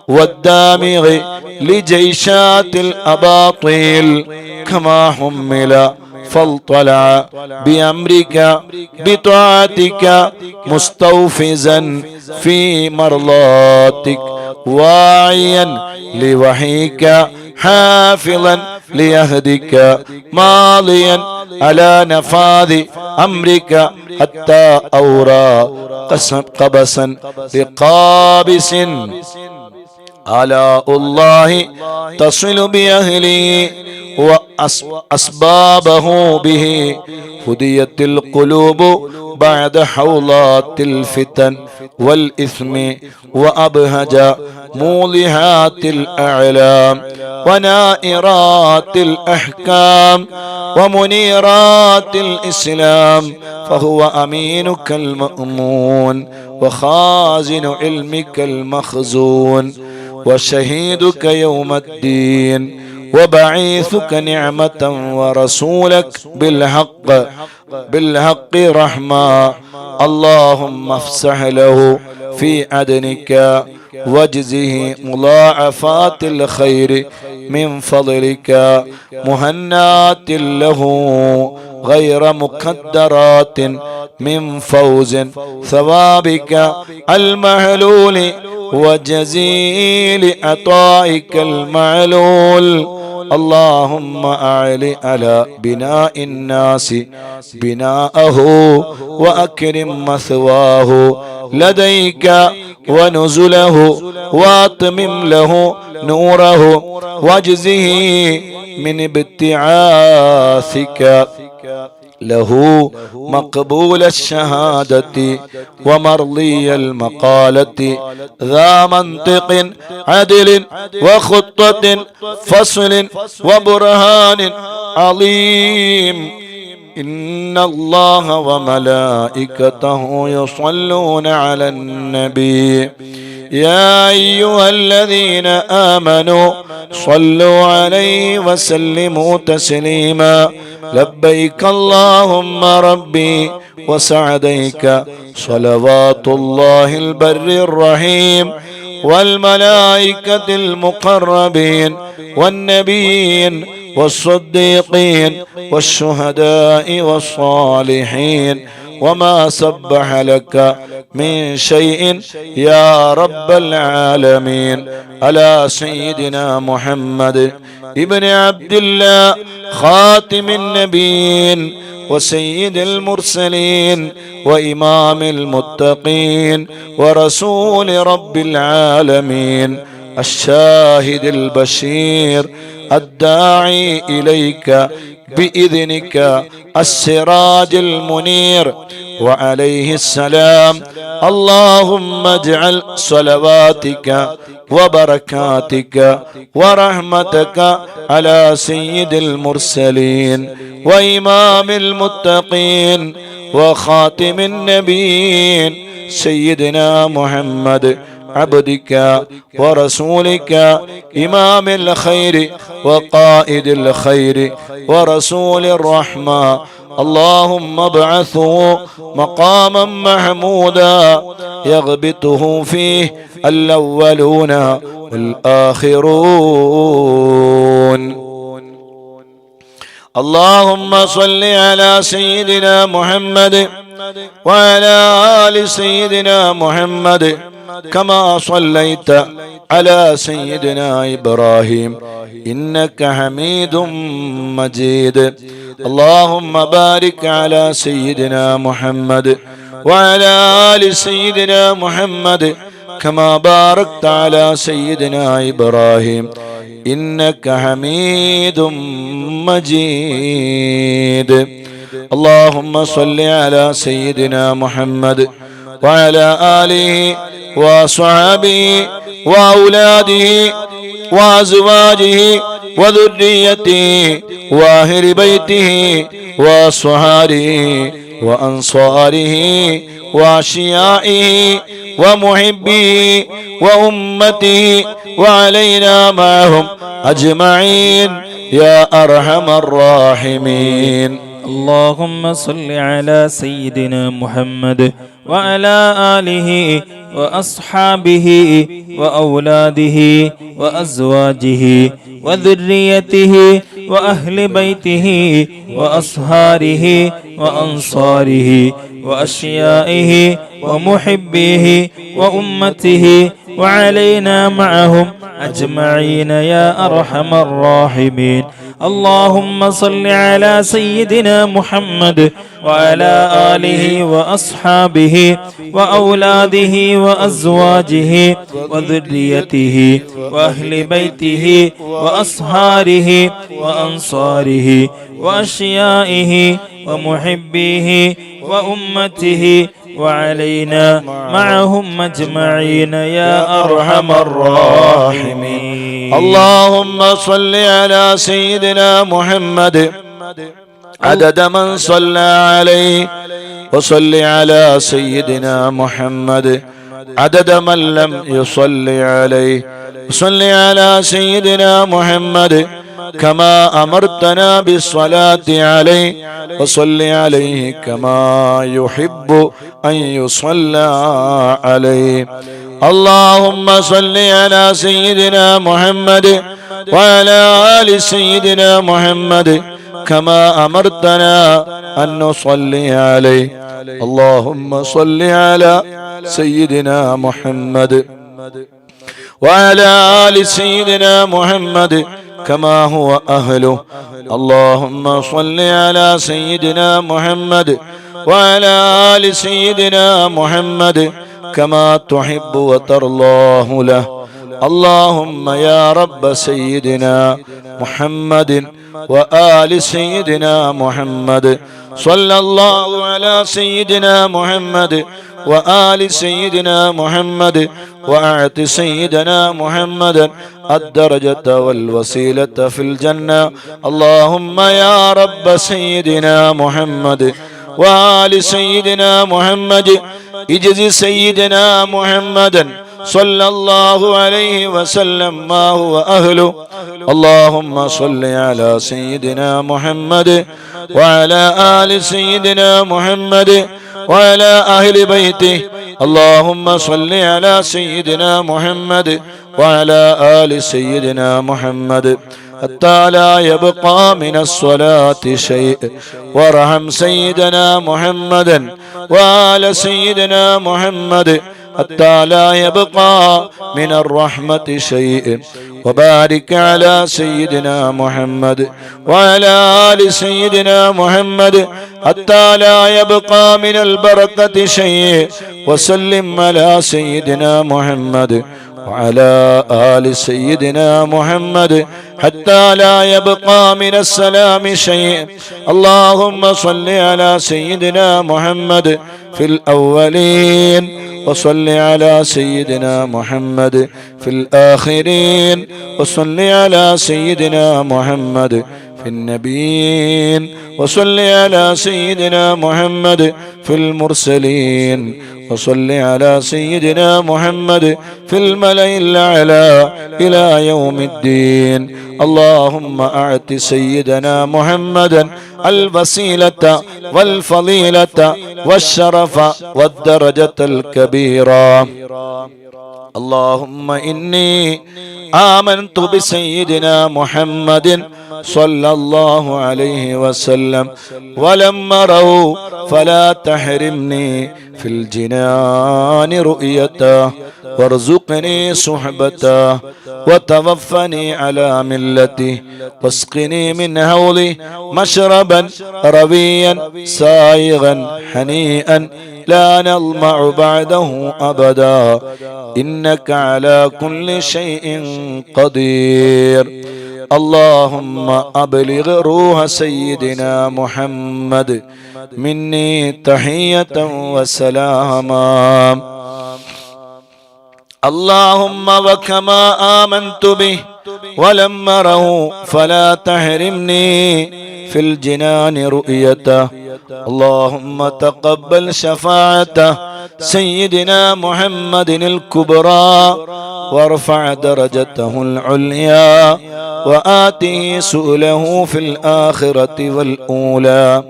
والدامغ لجيشات الأباطيل كما حمل فاطلع بأمرك بطاعتك مستوفزا في مرضاتك واعيا لوحيك حافظا ليهدك ماضيا على نفاذ أمرك حتى أورى قبسا لقابس آلاء الله تصل بأهله وأسبابه به هديت القلوب بعد حولات الفتن والإثم وأبهج مولهات الأعلام ونائرات الأحكام ومنيرات الإسلام فهو أمينك المأمون وخازن علمك المخزون وشهيدك يوم الدين وبعيثك نعمة ورسولك بالحق رحمة. اللهم افسح له في عدنك واجزه مضاعفات الخير من فضلك، مهنات له غير مقدرات من فوز ثوابك المهلول وجزيل عطائك المعلول. اللهم أعل على بناء الناس بناءه وأكرم مثواه لديك ونزله، واتمم له نوره واجزه من ابتعاثك له مقبول الشهادة ومرضي المقالة، ذا منطق عدل وخطة فصل وبرهان عظيم. إن الله وملائكته يصلون على النبي يا أيها الذين آمنوا صلوا عليه وسلموا تسليما. لبيك اللهم ربي وسعديك، صلوات الله البر الرحيم والملائكة المقربين والنبيين والصديقين والشهداء والصالحين، وما سبح لك من شيء يا رب العالمين، على سيدنا محمد ابن عبد الله خاتم النبيين وسيد المرسلين وإمام المتقين ورسول رب العالمين، الشاهد البشير الداعي إليك بإذنك، السراج المنير، وعليه السلام. اللهم اجعل صلواتك وبركاتك ورحمتك على سيد المرسلين وإمام المتقين وخاتم النبيين سيدنا محمد عبدك ورسولك، إمام الخير وقائد الخير ورسول الرحمة. اللهم ابعثه مقاما محمودا يغبطه فيه الأولون والآخرون. اللهم صل على سيدنا محمد وعلى آل سيدنا محمد كما صليت على سيدنا إبراهيم إنك حميد مجيد. اللهم بارك على سيدنا محمد وعلى آل سيدنا محمد كما باركت على سيدنا إبراهيم إنك حميد مجيد. اللهم صل على سيدنا محمد وعلى آله وصحبه وأولاده وأزواجه وذريته وأهل بيته وأصهاره وأنصاره وأشيائه ومحبيه وأمته وعلينا معهم أجمعين يا أرحم الراحمين. اللهم صل على سيدنا محمد وعلى آله وأصحابه وأولاده وأزواجه وذريته وأهل بيته وأصهاره وأنصاره وأشيائه ومحبيه وأمته وعلينا معهم أجمعين يا أرحم الراحمين. اللهم صل على سيدنا محمد وعلى آله وأصحابه وأولاده وأزواجه وذريته وأهل بيته وأصهاره وأنصاره وأشيائه ومحبيه وأمته وعلينا معهم أجمعين يا أرحم الراحمين. اللهم صل على سيدنا محمد عدد من صلى عليه، وصل على سيدنا محمد عدد من لم يصل عليه، وصل على سيدنا محمد كما أمرتنا بالصلاة عليه وصل عليه كما يحب أن يصلى عليه. اللهم صل على سيدنا محمد وعلى آل سيدنا محمد كما أمرتنا أن نصلي عليه. اللهم صل على سيدنا محمد وعلى آل سيدنا محمد كما هو أهله. اللهم صل على سيدنا محمد وعلى آل سيدنا محمد كما تحب وترضاه له. اللهم يا رب سيدنا محمد وآل سيدنا محمد صلى الله على سيدنا محمد وآل سيدنا محمد وأعط سيدنا محمدا الدرجة والوسيلة في الجنة. اللهم يا رب سيدنا محمد وآل سيدنا محمد اجز سيدنا محمدا صلى الله عليه وسلم ما هو أهله. اللهم صل على سيدنا محمد وعلى آل سيدنا محمد وعلى أهل بيته. اللهم صل على سيدنا محمد وعلى آل سيدنا محمد حتى لا يبقى من الصلاة شيء. وارحم سيدنا محمدا وآل سيدنا محمد حتى لا يبقى من الرحمة شيء. وبارك على سيدنا محمد وعلى آل سيدنا محمد حتى لا يبقى من البركة شيء. وسلم على سيدنا محمد وعلى آل سيدنا محمد حتى لا يبقى من السلام شيء. اللهم صل على سيدنا محمد في الأولين وصل على سيدنا محمد في الآخرين وصل على سيدنا محمد في النبيين وصل على سيدنا محمد في المرسلين وصل على سيدنا محمد في الملأ الأعلى إلى يوم الدين. اللهم أعط سيدنا محمدا الوسيلة والفضيلة والشرف والدرجة الكبيرة. اللهم إني آمنت بسيدنا محمد صلى الله عليه وسلم ولم أره فلا تحرمني في الجنان رؤيته وارزقني صحبته وتوفني على ملته واسقني من هوله مشربا رويا سائغا هنيئا لا نظمع بعده أبدا إنك على كل شيء قدير. اللهم أبلغ روح سيدنا محمد مني تحية وسلاما. اللهم وكما آمنت به ولم أره فلا تحرمني في الجنان رؤيته. اللهم تقبل شفاعة سيدنا محمد الكبرى وارفع درجته العليا وآته سؤله في الآخرة والأولى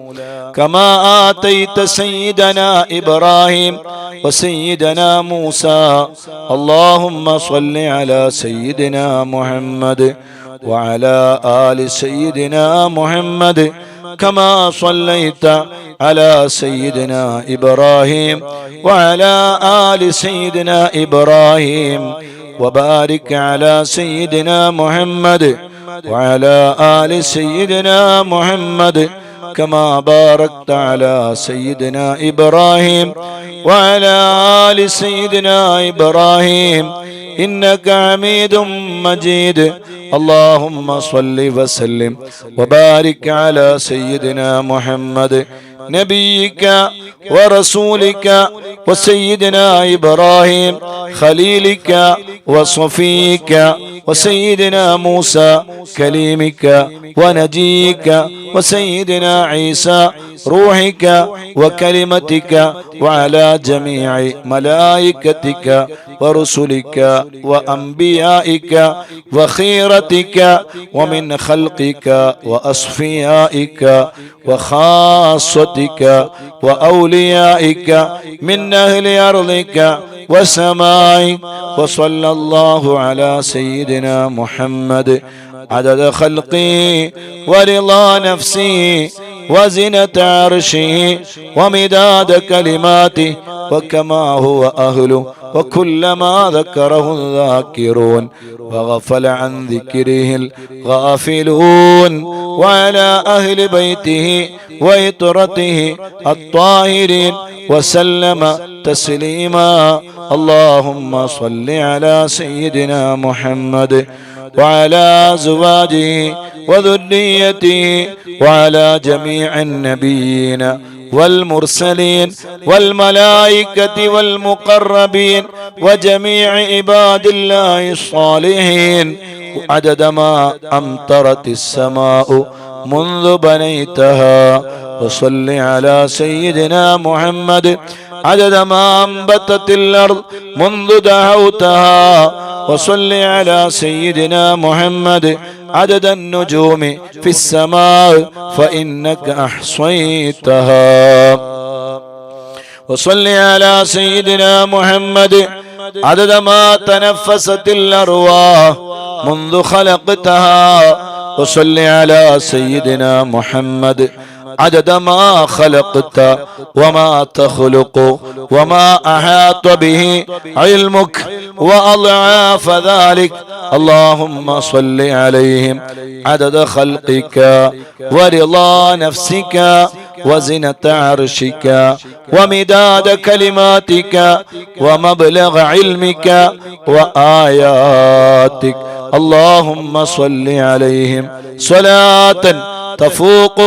كما آتيت سيدنا إبراهيم وسيدنا موسى. اللهم صل على سيدنا محمد وعلى آل سيدنا محمد كما صليت على سيدنا إبراهيم وعلى آل سيدنا إبراهيم وبارك على سيدنا محمد وعلى آل سيدنا محمد كما باركت على سيدنا إبراهيم وعلى آل سيدنا إبراهيم إنك حميد مجيد. اللهم صل وسلم وبارك على سيدنا محمد نبيك ورسولك وسيدنا إبراهيم خليلك وصفيك وسيدنا موسى كليمك ونجيك وسيدنا عيسى روحك وكلمتك وعلى جميع ملائكتك ورسلك وأنبيائك وخيرتك ومن خلقك وأصفيائك وخاصتك وأوليائك من أهل أرضك وسمائك. وصلى الله على سيدنا محمد عدد خلقه ورضا نفسه وزنة عرشه ومداد كلماته وكما هو أهله وكل ما ذكره الذاكرون وغفل عن ذكره الغافلون وعلى أهل بيته وإطرته الطاهرين وسلم تسليما. اللهم صل على سيدنا محمد وعلى أزواجه وذريته وعلى جميع النبيين والمرسلين والملائكة والمقربين وجميع عباد الله الصالحين عدد ما أمطرت السماء منذ بنيتها. وصل على سيدنا محمد عدد ما أنبتت الأرض منذ دعوتها. وصل على سيدنا محمد عدد النجوم في السماء فإنك أحصيتها. وصل على سيدنا محمد عدد ما تنفست الأرواح منذ خلقتها. وصل على سيدنا محمد عدد ما خلقت وما تخلق وما أحاط به علمك وأضعاف ذلك. اللهم صل عليهم عدد خلقك ورضا نفسك وزنة عرشك ومداد كلماتك ومبلغ علمك وآياتك. اللهم صل عليهم صلاة تفوق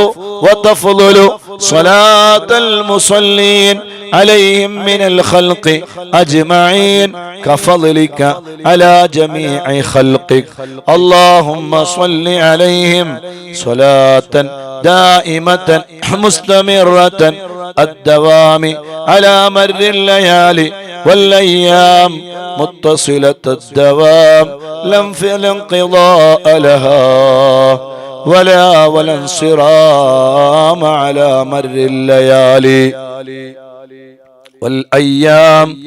وتفضل صلاة المصلين عليهم من الخلق أجمعين كفضلك على جميع خلقك. اللهم صل عليهم صلاة دائمة مستمرة الدوام على مر الليالي والأيام متصلة الدوام لا انقضاء لها ولا انصرام على مر الليالي والأيام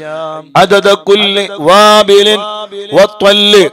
عدد كل وابل وطل.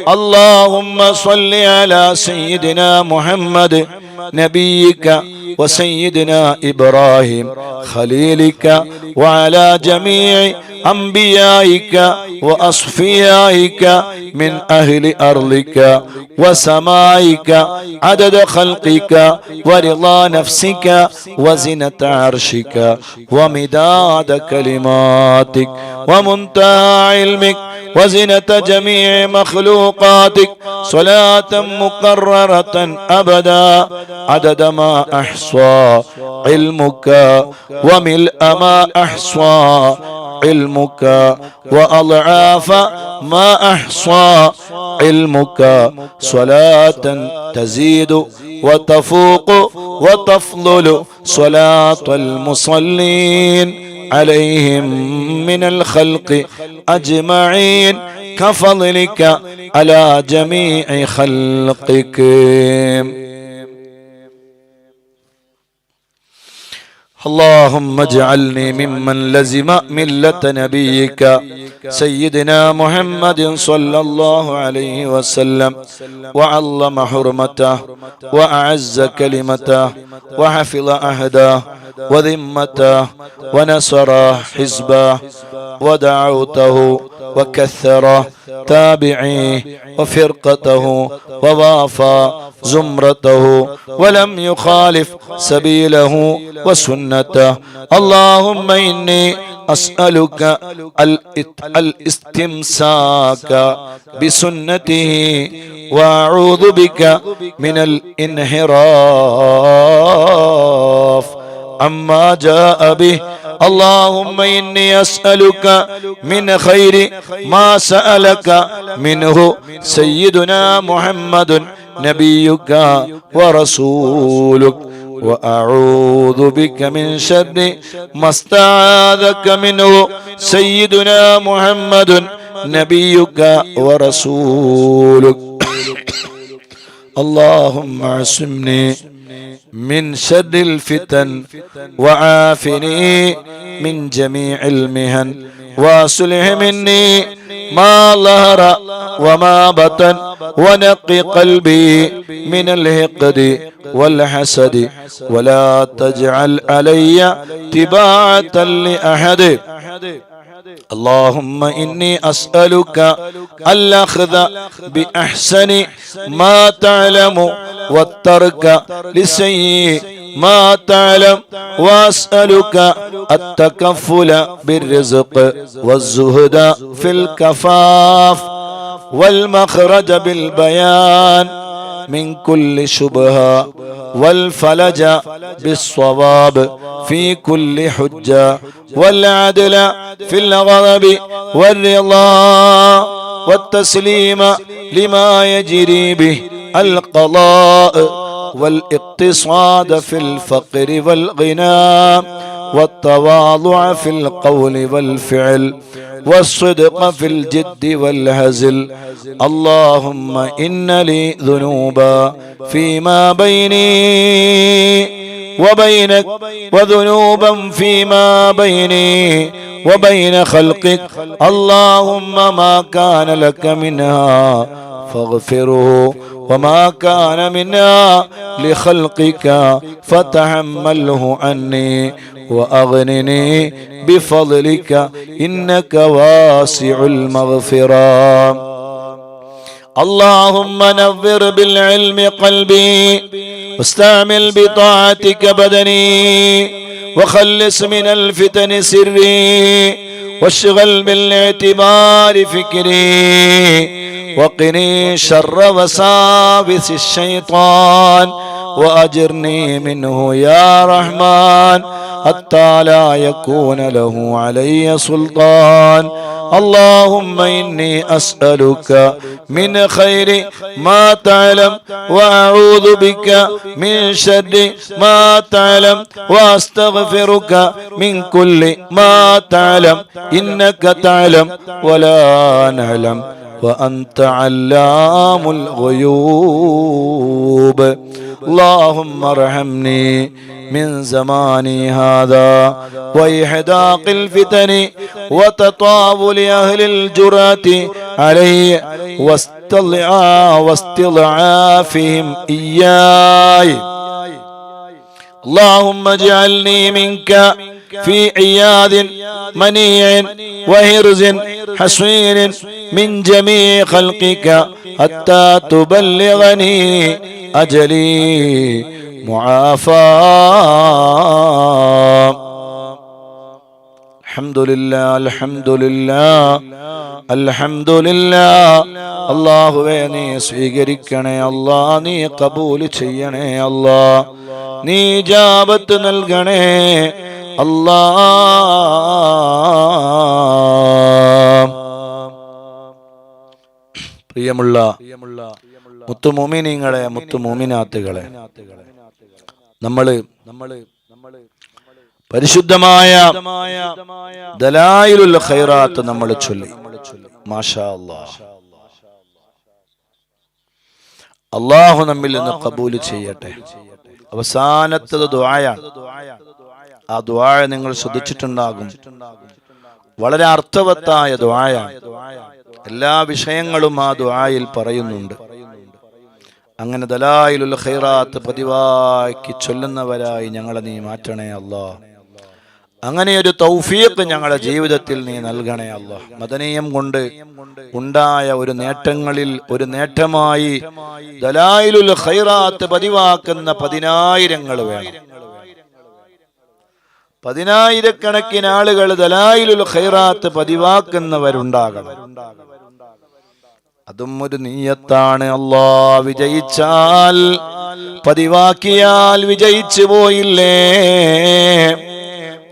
اللهم صل على سيدنا محمد نبيك وسيدنا إبراهيم خليلك وعلى جميع أنبيائك وأصفيائك من أهل أرضك وسمائك عدد خلقك ورضا نفسك وزنة عرشك ومداد كلماتك ومنتهى علمك وزنة جميع مخلوقاتك صلاة مقررة أبدا عدد ما أحصى علمك وملء ما أحصى علمك وأضعاف ما أحصى علمك. صلاة تزيد وتفوق وتفضل صلاة المصلين عليهم من الخلق أجمعين كفضلك على جميع خلقك. اللهم اجعلني ممن لزم ملة نبيك سيدنا محمد صلى الله عليه وسلم وعظم حرمته وأعز كلمته وحفظ عهده وذمته ونصر حزبه ودعوته وكثر تابعيه وفرقته وضافى زمرته ولم يخالف سبيله وسنته. اللهم إني أسألك الاستمساك بسنته وأعوذ بك من الانحراف عما جاء به. اللهم إني أسألك من خير ما سألك منه سيدنا محمد نبيك ورسولك وأعوذ بك من شر ما استعاذك منه سيدنا محمد نبيك ورسولك اللهم اعصمني من شر الفتن وعافني من جميع المهن واصلح مني ما ظهر وما بطن ونقي قلبي من الحقد والحسد ولا تجعل علي تباعة لأحد اللهم إني أسألك الأخذ بأحسن ما تعلم والترك لسيء ما تعلم وأسألك التكفل بالرزق والزهد في الكفاف والمخرج بالبيان من كل شبهة والفلج بالصواب في كل حجة والعدل في الغضب والرضا والتسليم لما يجري به القضاء والاقتصاد في الفقر والغنى والتواضع في القول والفعل والصدق في الجد والهزل اللهم إن لي ذنوبا فيما بيني وبينك وذنوبا فيما بيني وبين خلقك اللهم ما كان لك منها فاغفره وما كان منها لخلقك فتحمله عني وأغنني بفضلك إنك واسع المغفرة اللهم نور بالعلم قلبي واستعمل بطاعتك بدني وخلص من الفتن سري واشغل بالاعتبار فكري وقني شر وساوس الشيطان وأجرني منه يا رحمن حتى لا يكون له علي سلطان اللهم إني أسألك من خير ما تعلم وأعوذ بك من شر ما تعلم وأستغفرك من كل ما تعلم إنك تعلم ولا نعلم وأنت علام الغيوب اللهم ارحمني من زماني هذا وإحداق الفتن وتطاول أهل الجرأة علي واستضعافهم إياي اللهم اجعلني منك في عياذ منيع وهرز حصين من جميع خلقك حتى تبلغني أجلي معافاة الحمد لله الحمد لله الحمد لله അല്ലാഹുവേ നീ സ്വീകരിക്കണേ അല്ലാ നീ കബൂൽ ചെയ്യണേ അല്ലാ നീ ഇജാബത്ത് നൽകണേ അല്ലാ പ്രിയമുള്ള മുത്തുമോമിനീങ്ങളെ മുത്തുമോമിനാത്തുകളെ നമ്മള് പരിശുദ്ധമായ ദലായിലുൽ ഖൈറാത്ത് നമ്മൾ ചൊല്ലി മാഷാ അല്ലാഹ് അല്ലാഹു നമ്മിൽ നിന്ന് ഖബൂൽ ചെയ്യട്ടെ അവസാനത്തെ ദുആയാണ് ആ ദുആ നിങ്ങൾ ശ്രദ്ധിച്ചിട്ടുണ്ടാകും വളരെ അർത്ഥവത്തായ ദുആയാണ് എല്ലാ വിഷയങ്ങളും ആ ദുആയിൽ പറയുന്നുണ്ട് അങ്ങനെ ദലായിലുൽ ഖൈറാത്ത് പതിവാക്കി ചൊല്ലുന്നവരായി ഞങ്ങളെ നീ മാറ്റണേ അല്ലാഹ് അങ്ങനെ ഒരു തൗഫീഖ് ഞങ്ങളുടെ ജീവിതത്തിൽ നീ നൽകണേ അല്ലാഹ് മദനീയം കൊണ്ട് ഉണ്ടായ ഒരു നേട്ടങ്ങളിൽ ഒരു നേട്ടമായി ദലായിലുൽ ഖൈറാത്ത് പതിവാക്കുന്ന 10,000 വേണം പതിനായിരക്കണക്കിന് ആളുകൾ ദലായിലുൽ ഖൈറാത്ത് പതിവാക്കുന്നവരുണ്ടാകണം അതും ഒരു നിയ്യത്താണ് അല്ലാഹ് വിജയിച്ചാൽ പതിവാക്കിയാൽ വിജയിച്ചു പോയില്ലേ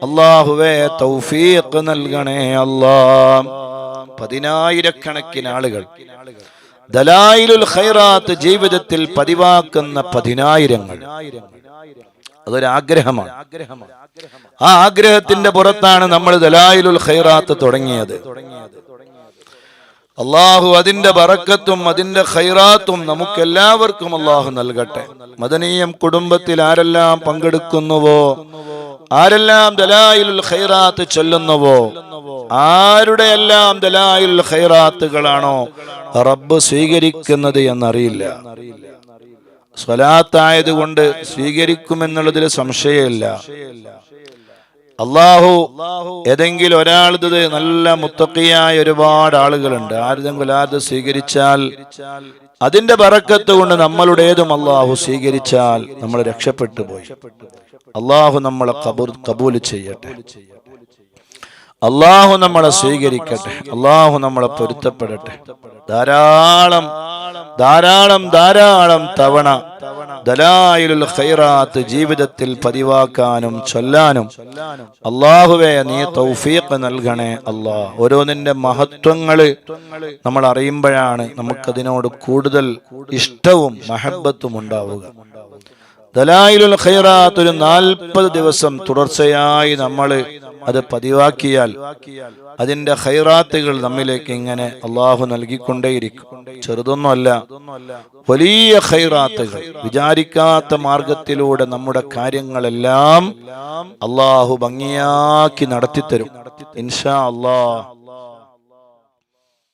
അല്ലാഹുവേ തൗഫീഖ് നൽകണേ അല്ലാഹ് പതിനായിരക്കണക്കിന് ആളുകൾ ദലായിലുൽ ഖൈറാത്ത് ജീവിതത്തിൽ പതിവാക്കുന്ന 10,000-ങ്ങൾ. അതൊരാഗ്രഹമാണ്. ആ ആഗ്രഹത്തിന്റെ പുറത്താണ് നമ്മൾ ദലായിലുൽ ഖൈറാത്ത് തുടങ്ങിയത്. അള്ളാഹു അതിന്റെ ബറക്കത്തും അതിന്റെ ഖൈറാത്തും നമുക്കെല്ലാവർക്കും അള്ളാഹു നൽകട്ടെ. മദനീയം കുടുംബത്തിൽ ആരെല്ലാം പങ്കെടുക്കുന്നുവോ, ആരെല്ലാം ദലായിലുൽ ഖൈറാത്ത് ചൊല്ലുന്നുവോ, ആരുടെയെല്ലാം ദലായിലുൽ ഖൈറാത്തുകളാണോ റബ്ബ് സ്വീകരിക്കുന്നത് എന്നറിയില്ല. സ്വലാത്തായതുകൊണ്ട് സ്വീകരിക്കുമെന്നുള്ളതിൽ സംശയമില്ല. അള്ളാഹു ഏതെങ്കിലും ഒരാളത് നല്ല മുത്തഖിയായ ഒരുപാട് ആളുകളുണ്ട്. ആരെങ്കിലും അത് സ്വീകരിച്ചാൽ അതിന്റെ ബറക്കത്ത് കൊണ്ട് നമ്മളുടേതും അള്ളാഹു സ്വീകരിച്ചാൽ നമ്മൾ രക്ഷപ്പെട്ടു പോയി. അള്ളാഹു നമ്മളെ കബൂൽ ചെയ്യട്ടെ. അള്ളാഹു നമ്മളെ സ്വീകരിക്കട്ടെ. അള്ളാഹു നമ്മളെ പൊരുത്തപ്പെടട്ടെ. ധാരാളം ധാരാളം ധാരാളം തവണ ദലായിലുൽ ഖൈറാത്ത് ജീവിതത്തിൽ പതിവാക്കാനും ചൊല്ലാനും അള്ളാഹുവേ നീ തൗഫീഖ് നൽകണേ അല്ലാഹ്. ഓരോന്നിന്റെ മഹത്വങ്ങള് നമ്മൾ അറിയുമ്പോഴാണ് നമുക്കതിനോട് കൂടുതൽ ഇഷ്ടവും മഹബത്തും ഉണ്ടാവുക. ദലായിലുൽ ഖൈറാത്ത് ഒരു 40 ദിവസം തുടർച്ചയായി നമ്മൾ അത് പതിവാക്കിയാൽ അതിന്റെ ഖൈറാത്തുകൾ നമ്മിലേക്ക് ഇങ്ങനെ അള്ളാഹു നൽകിക്കൊണ്ടേയിരിക്കും. ചെറുതൊന്നുമല്ല, വലിയ ഖൈറാത്തുകൾ. വിചാരിക്കാത്ത മാർഗത്തിലൂടെ നമ്മുടെ കാര്യങ്ങളെല്ലാം അള്ളാഹു ഭംഗിയാക്കി നടത്തിത്തരും ഇൻഷാ അല്ലാഹ്.